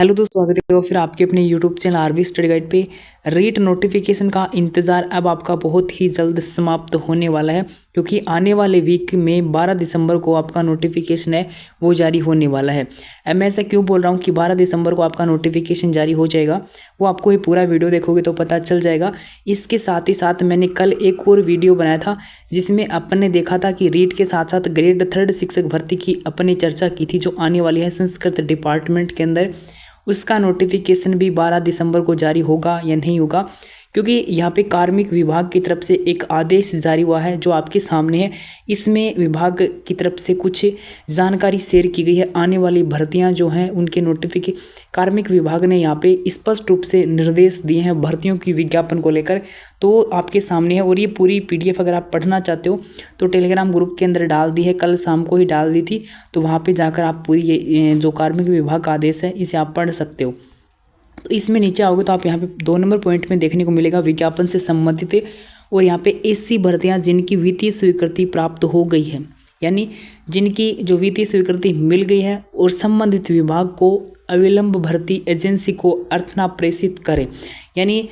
Hello दोस्तों, स्वागत है फिर आपके अपने YouTube channel RV study guide पे। रीट नोटिफिकेशन का इंतज़ार अब आपका बहुत ही जल्द समाप्त होने वाला है, क्योंकि आने वाले वीक में 12 दिसंबर को आपका नोटिफिकेशन है वो जारी होने वाला है। अब मैं ऐसा क्यों बोल रहा हूँ कि 12 दिसंबर को आपका नोटिफिकेशन जारी हो जाएगा, वो आपको ये पूरा वीडियो देखोगे तो पता चल जाएगा। इसके साथ ही साथ मैंने कल एक और वीडियो बनाया था जिसमें अपन ने देखा था कि रीट के साथ साथ ग्रेड 3 शिक्षक भर्ती की अपनी चर्चा की थी, जो आने वाली है संस्कृत डिपार्टमेंट के अंदर। उसका नोटिफिकेशन भी 12 दिसंबर को जारी होगा या नहीं होगा, क्योंकि यहाँ पे कार्मिक विभाग की तरफ से एक आदेश जारी हुआ है जो आपके सामने है। इसमें विभाग की तरफ से कुछ जानकारी शेयर की गई है। आने वाली भर्तियाँ जो हैं उनके कार्मिक विभाग ने यहाँ पे स्पष्ट रूप से निर्देश दिए हैं भर्तियों की विज्ञापन को लेकर, तो आपके सामने है। और ये पूरी PDF अगर आप पढ़ना चाहते हो तो टेलीग्राम ग्रुप के अंदर डाल दी है, कल शाम को ही डाल दी थी, तो वहाँ पर जाकर आप पूरी ये जो कार्मिक विभाग का आदेश है इसे आप पढ़ सकते हो। तो इसमें नीचे आओगे तो आप यहाँ पे 2 नंबर पॉइंट में देखने को मिलेगा विज्ञापन से संबंधित, और यहाँ पे ऐसी भर्तियाँ जिनकी वित्तीय स्वीकृति प्राप्त हो गई है, यानी जिनकी जो वित्तीय स्वीकृति मिल गई है और संबंधित विभाग को अविलंब भर्ती एजेंसी को अर्थना प्रेषित करें। यानी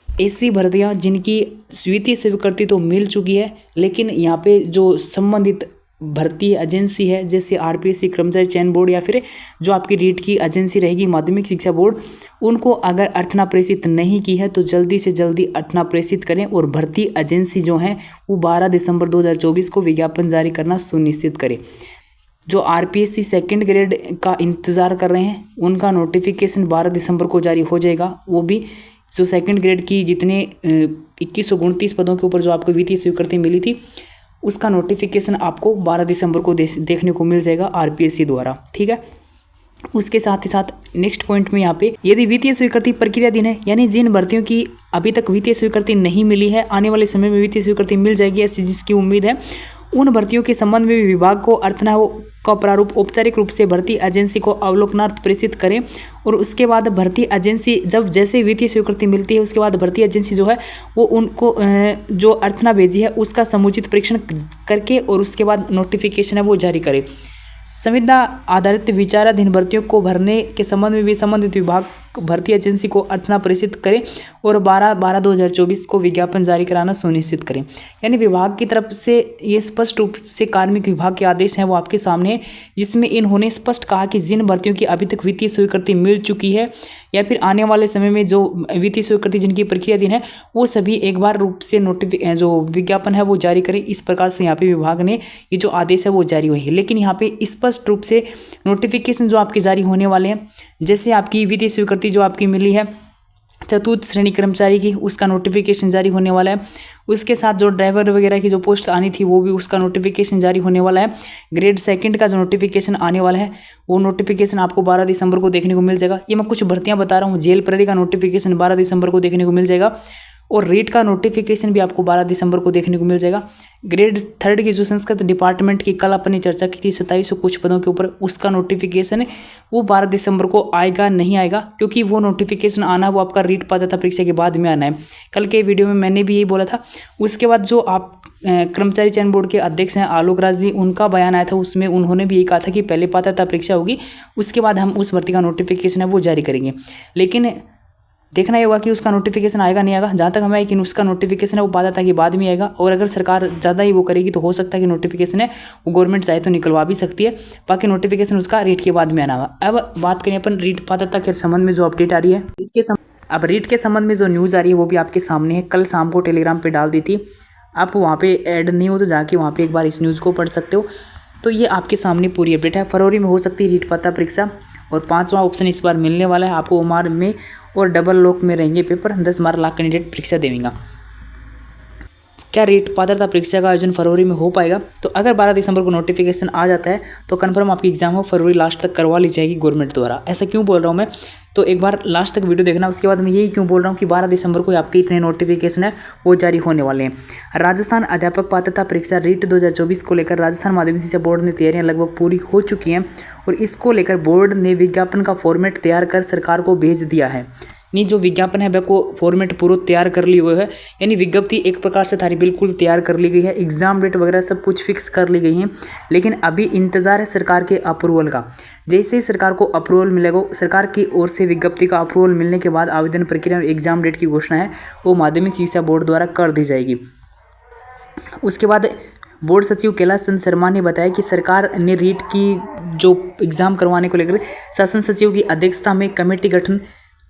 ऐसी भर्तियाँ जिनकी वित्तीय स्वीकृति तो मिल चुकी है, लेकिन यहाँ पे जो संबंधित भर्ती एजेंसी है जैसे RPSC कर्मचारी चयन बोर्ड या फिर जो आपकी रीट की एजेंसी रहेगी माध्यमिक शिक्षा बोर्ड, उनको अगर अर्थना प्रेषित नहीं की है तो जल्दी से जल्दी अर्थना प्रेषित करें। और भर्ती एजेंसी जो है वो 12 दिसंबर 2024 को विज्ञापन जारी करना सुनिश्चित करें। जो RPSC सेकेंड ग्रेड का इंतज़ार कर रहे हैं उनका नोटिफिकेशन 12 दिसंबर को जारी हो जाएगा। वो भी जो सेकेंड ग्रेड की जितने 2129 पदों के ऊपर जो आपको वित्तीय स्वीकृति मिली थी उसका नोटिफिकेशन आपको 12 दिसंबर को देखने को मिल जाएगा RPSC द्वारा, ठीक है। उसके साथ ही साथ नेक्स्ट पॉइंट में यहाँ पे यदि वित्तीय स्वीकृति प्रक्रियाधीन है, यानी जिन भर्तियों की अभी तक वित्तीय स्वीकृति नहीं मिली है आने वाले समय में वित्तीय स्वीकृति मिल जाएगी ऐसी जिसकी उम्मीद है, उन भर्तियों के संबंध में भी विभाग को अर्थना का प्रारूप औपचारिक रूप से भर्ती एजेंसी को अवलोकनार्थ प्रेषित करें। और उसके बाद भर्ती एजेंसी जब जैसे वित्तीय स्वीकृति मिलती है उसके बाद भर्ती एजेंसी जो है वो उनको जो अर्थना भेजी है उसका समुचित परीक्षण करके और उसके बाद नोटिफिकेशन है वो जारी करे। संविदा आधारित विचाराधीन भर्तियों को भरने के संबंध में भी संबंधित विभाग भर्ती एजेंसी को अर्थना प्रेषित करें और 12/12/2024 को विज्ञापन जारी कराना सुनिश्चित करें। यानी विभाग की तरफ से ये स्पष्ट रूप से कार्मिक विभाग के आदेश हैं वो आपके सामने है, जिसमें इन्होंने स्पष्ट कहा कि जिन भर्तियों की अभी तक वित्तीय स्वीकृति मिल चुकी है या फिर आने वाले समय में जो वित्तीय स्वीकृति जिनकी प्रक्रियाधीन है वो सभी एक बार रूप से जो विज्ञापन है वो जारी करें। इस प्रकार से यहाँ पे विभाग ने ये जो आदेश है वो जारी हुए हैं। लेकिन यहाँ पे स्पष्ट रूप से नोटिफिकेशन जो आपके जारी होने वाले हैं, जैसे आपकी वित्तीय स्वीकृति जो आपकी मिली है चतुर्थ श्रेणी कर्मचारी की, उसका नोटिफिकेशन जारी होने वाला है। उसके साथ जो ड्राइवर वगैरह की जो पोस्ट आनी थी वो भी उसका नोटिफिकेशन जारी होने वाला है। ग्रेड सेकंड का जो नोटिफिकेशन आने वाला है वो नोटिफिकेशन आपको 12 दिसंबर को देखने को मिल जाएगा। ये मैं कुछ भर्तियां बता रहा हूँ। जेल प्रहरी का नोटिफिकेशन 12 दिसंबर को देखने को मिल जाएगा और रीट का नोटिफिकेशन भी आपको 12 दिसंबर को देखने को मिल जाएगा। ग्रेड 3 की जो संस्कृत डिपार्टमेंट की कल अपनी चर्चा की थी 2700 कुछ पदों के ऊपर, उसका नोटिफिकेशन वो 12 दिसंबर को आएगा नहीं आएगा, क्योंकि वो नोटिफिकेशन आना वो आपका रीट पात्रता परीक्षा के बाद में आना है। कल के वीडियो में मैंने भी यही बोला था। उसके बाद जो आप कर्मचारी चयन बोर्ड के अध्यक्ष हैं आलोक राज जी, उनका बयान आया था, उसमें उन्होंने भी यही कहा था कि पहले पात्रता परीक्षा होगी उसके बाद हम उस भर्ती का नोटिफिकेशन है वो जारी करेंगे। लेकिन देखना ये होगा कि उसका नोटिफिकेशन आएगा नहीं आएगा। जहाँ तक हमें है कि उसका नोटिफिकेशन है वो पात्रता के बाद में आएगा, और अगर सरकार ज़्यादा ही वो करेगी तो हो सकता है कि नोटिफिकेशन है वो गवर्नमेंट चाहे तो निकलवा भी सकती है। बाकी नोटिफिकेशन उसका रीट के बाद में आना हुआ। अब बात करें अपन रीट पात्रता के संबंध में जो अपडेट आ रही है अब रीट के संबंध में जो न्यूज़ आ रही है वो भी आपके सामने है। कल शाम को टेलीग्राम पर डाल दी थी, आप वहाँ पर ऐड नहीं हो तो जाके वहाँ पर एक बार इस न्यूज़ को पढ़ सकते हो। तो ये आपके सामने पूरी अपडेट है। फरवरी में हो सकती है रीट पात्रता परीक्षा, और 5वां ऑप्शन इस बार मिलने वाला है आपको। ओमार में और डबल लॉक में रहेंगे पेपर। 10-12 लाख कैंडिडेट परीक्षा देंगे। क्या रीट पात्रता परीक्षा का आयोजन फरवरी में हो पाएगा? तो अगर 12 दिसंबर को नोटिफिकेशन आ जाता है तो कन्फर्म आपकी एग्जाम हो फरवरी लास्ट तक करवा ली जाएगी गवर्नमेंट द्वारा। ऐसा क्यों बोल रहा हूँ मैं, तो एक बार लास्ट तक वीडियो देखना। उसके बाद मैं यही क्यों बोल रहा हूँ कि 12 दिसंबर को आपके इतने नोटिफिकेशन है वो जारी होने वाले हैं। राजस्थान अध्यापक पात्रता परीक्षा रीट 2024 को लेकर राजस्थान माध्यमिक शिक्षा बोर्ड ने तैयारियां लगभग पूरी हो चुकी हैं, और इसको लेकर बोर्ड ने विज्ञापन का फॉर्मेट तैयार कर सरकार को भेज दिया है। नी जो विज्ञापन है वह को फॉर्मेट पूरा तैयार कर ली हुई है, यानी विज्ञप्ति एक प्रकार से थारी बिल्कुल तैयार कर ली गई है, एग्जाम डेट वगैरह सब कुछ फिक्स कर ली गई है। लेकिन अभी इंतजार है सरकार के अप्रूवल का। जैसे ही सरकार को अप्रूवल मिलेगा, सरकार की ओर से विज्ञप्ति का अप्रूवल मिलने के बाद आवेदन प्रक्रिया और एग्जाम डेट की घोषणा है वो माध्यमिक शिक्षा बोर्ड द्वारा कर दी जाएगी। उसके बाद बोर्ड सचिव कैलाश चंद्र शर्मा ने बताया कि सरकार ने रीट की जो एग्ज़ाम करवाने को लेकर शासन सचिव की अध्यक्षता में कमेटी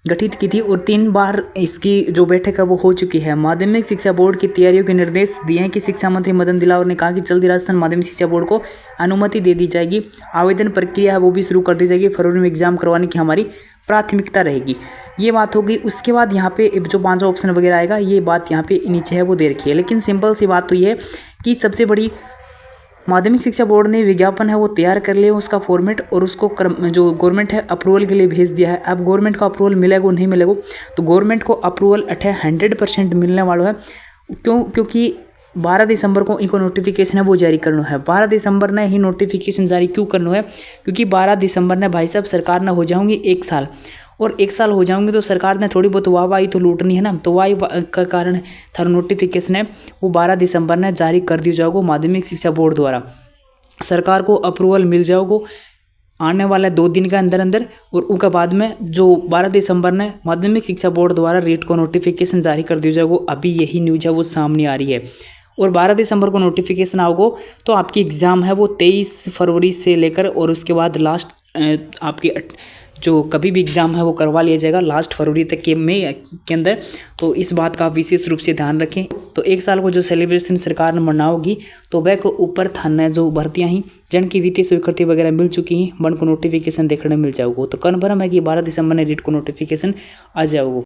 गठित की थी और 3 बार इसकी जो बैठक है वो हो चुकी है। माध्यमिक शिक्षा बोर्ड की तैयारियों के निर्देश दिए हैं कि शिक्षा मंत्री मदन दिलावर ने कहा कि जल्दी राजस्थान माध्यमिक शिक्षा बोर्ड को अनुमति दे दी जाएगी, आवेदन प्रक्रिया है वो भी शुरू कर दी जाएगी, फरवरी में एग्जाम करवाने की हमारी प्राथमिकता रहेगी। ये बात होगी। उसके बाद यहाँ पे जो 5वां ऑप्शन वगैरह आएगा ये बात यहाँ पे नीचे है वो दे रखी है। लेकिन सिंपल सी बात तो ये है कि सबसे बड़ी माध्यमिक शिक्षा बोर्ड ने विज्ञापन है वो तैयार कर लिया उसका फॉर्मेट और उसको जो गवर्नमेंट है अप्रूवल के लिए भेज दिया है। अब गवर्नमेंट का अप्रूवल मिलेगा नहीं मिलेगा, तो गवर्नमेंट को अप्रूवल 100% मिलने वाला है। क्योंकि 12 दिसंबर को इनको नोटिफिकेशन है वो जारी करना है। 12 दिसंबर ने ही नोटिफिकेशन जारी क्यों करना है? क्योंकि 12 दिसंबर ने भाई साहब सरकार ना हो जाऊंगी 1 साल, और 1 साल हो जाऊंगे तो सरकार ने थोड़ी बहुत वाहवाही तो लूटनी है ना, तो वाही का कारण थारा नोटिफिकेशन है वो 12 दिसंबर ने जारी कर दिया जाओगे माध्यमिक शिक्षा बोर्ड द्वारा। सरकार को अप्रूवल मिल जाओगे आने वाला 2 दिन के अंदर अंदर, और उसके बाद में जो 12 दिसंबर ने माध्यमिक शिक्षा बोर्ड द्वारा रीट को नोटिफिकेशन जारी कर दिया जाएगा। अभी यही न्यूज़ है वो सामने आ रही है। और 12 दिसंबर को नोटिफिकेशन आओगे तो आपकी एग्ज़ाम है वो 23 फरवरी से लेकर और उसके बाद लास्ट आपकी जो कभी भी एग्ज़ाम है वो करवा लिया जाएगा लास्ट फरवरी तक के अंदर। तो इस बात का विशेष रूप से ध्यान रखें। तो 1 साल को जो सेलिब्रेशन सरकार ने मनाओगी तो वह को ऊपर थाना जो भर्तियाँ ही जन की वित्तीय स्वीकृति वगैरह मिल चुकी हैं वन को नोटिफिकेशन देखने मिल जाओगे। तो कन्फर्म है कि 12 दिसंबर ने रीट को नोटिफिकेशन आ जाओगे।